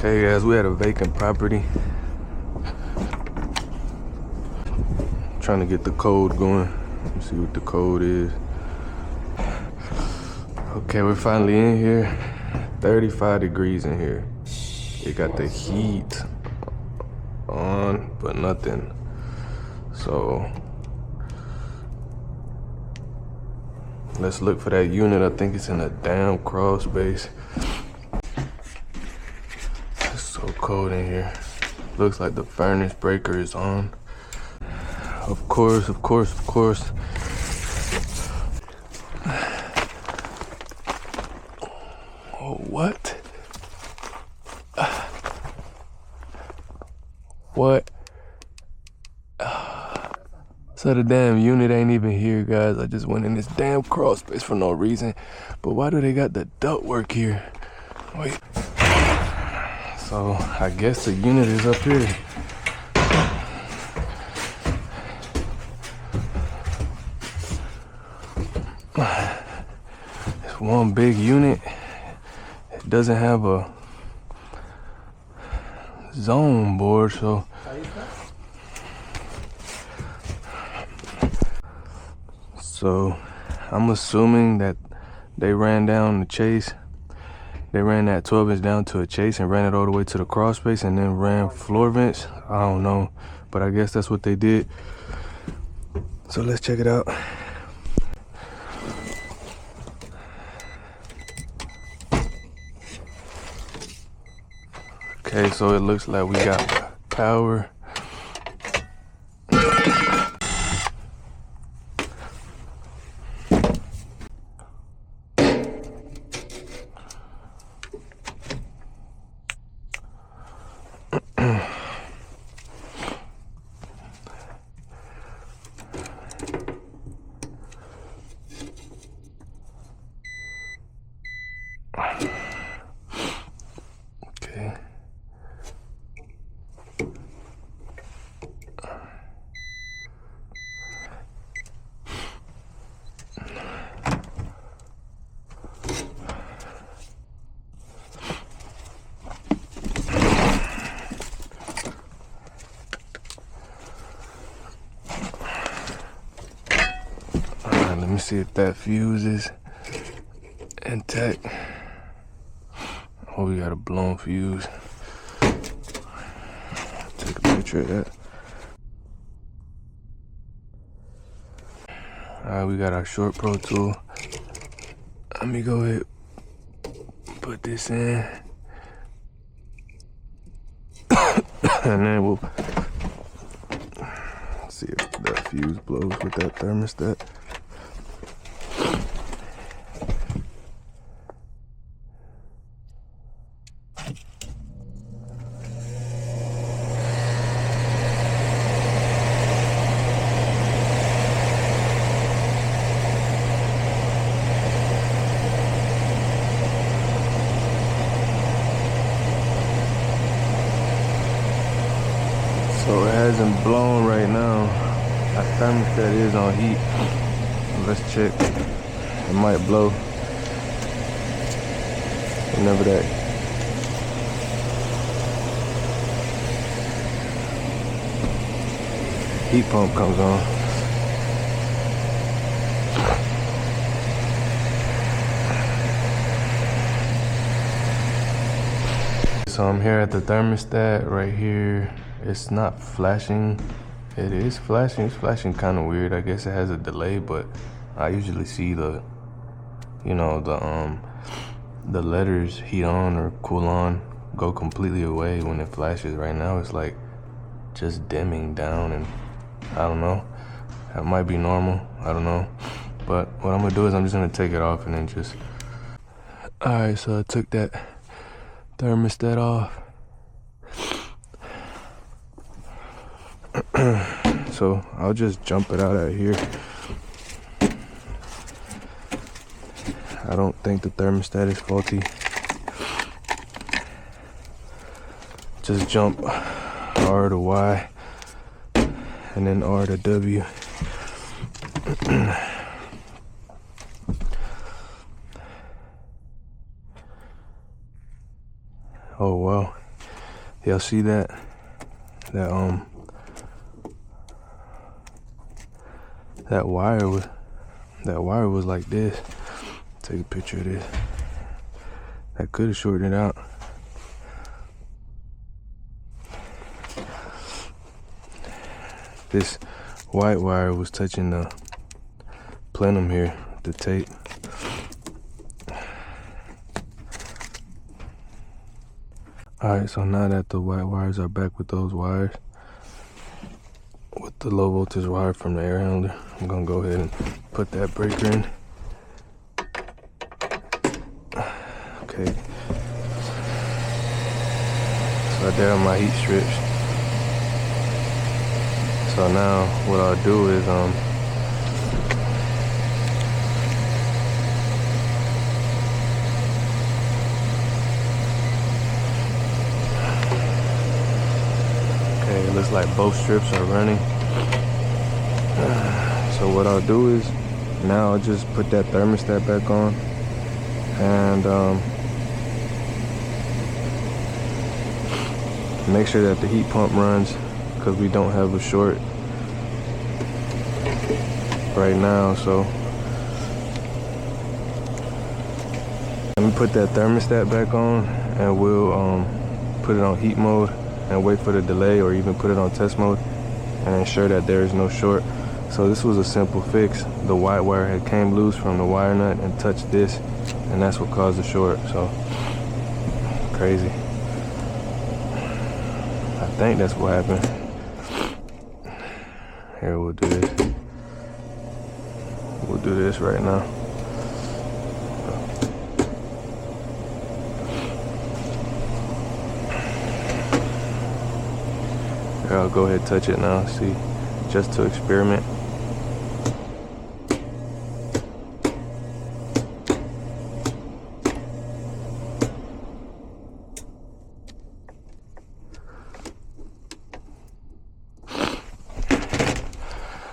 Hey guys, we had a vacant property. Trying to get the code going. Let's see what the code is. Okay, we're finally in here. 35 degrees in here. It got the heat on, but nothing. So let's look for that unit. I think it's in a damn crawl space. It's so cold in here. Looks like the furnace breaker is on. Of course. Oh, what? What? So the damn unit ain't even here, guys. I just went in this damn crawl space for no reason. But why do they got the ductwork here? Wait. So I guess the unit is up here. It's one big unit. It doesn't have a zone board, so I'm assuming that they ran down the chase. They ran that 12-inch down to a chase and ran it all the way to the crawl space and then ran floor vents. I don't know, but I guess that's what they did. So let's check it out. Okay, so it looks like we got power. Okay. Let me see if that fuse is intact. Oh, we got a blown fuse. Take a picture of that. Alright, we got our short pro tool. Let me go ahead, put this in. And then we'll see if that fuse blows with that thermostat. So it hasn't blown right now. Our thermostat is on heat. Let's check. It might blow. Whenever that heat pump comes on. So I'm here at the thermostat right here. It's not flashing. It is flashing. It's flashing kind of weird. I guess it has a delay, but I usually see the, you know, the letters heat on or cool on go completely away when it flashes. Right now it's like just dimming down, and I don't know. That might be normal. I don't know. But what I'm gonna do is I'm just gonna take it off and then just. All right, so I took that thermostat off. So I'll just jump it out at here. I don't think the thermostat is faulty. Just jump R to Y and then R to W. Oh wow, Y'all see that? That wire was like this. Take a picture of this. I could have shortened it out. This white wire was touching the plenum here, the tape. Alright, so now that the white wires are back with those wires, with the low voltage wire from the air handler, I'm gonna go ahead and put that breaker in. Okay. So there are my heat strips. So now what I'll do is okay, it looks like both strips are running. So what I'll do is now I'll just put that thermostat back on and make sure that the heat pump runs, because we don't have a short right now. So let me put that thermostat back on and we'll put it on heat mode and wait for the delay, or even put it on test mode and ensure that there is no short. So this was a simple fix. The white wire had came loose from the wire nut and touched this, and that's what caused the short. So crazy. I think that's what happened. Here, we'll do this. We'll do this right now. Here, I'll go ahead and touch it now, see, just to experiment.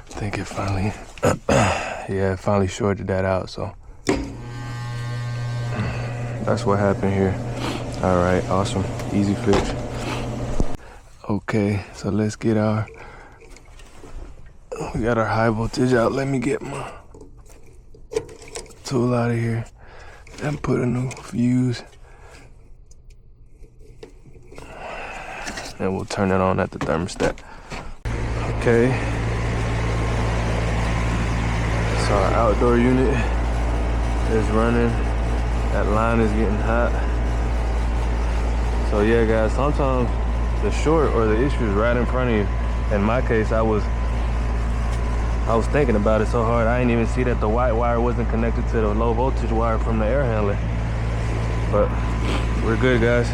I think it finally, yeah, it finally shorted that out, so that's what happened here. All right, awesome, easy fix. Okay, so let's get we got our high voltage out. Let me get my tool out of here and put a new fuse. And we'll turn it on at the thermostat. Okay. So our outdoor unit is running. That line is getting hot. So yeah, guys, sometimes the short or the issue is right in front of you. In my case, I was thinking about it so hard, I didn't even see that the white wire wasn't connected to the low voltage wire from the air handler. But we're good, guys.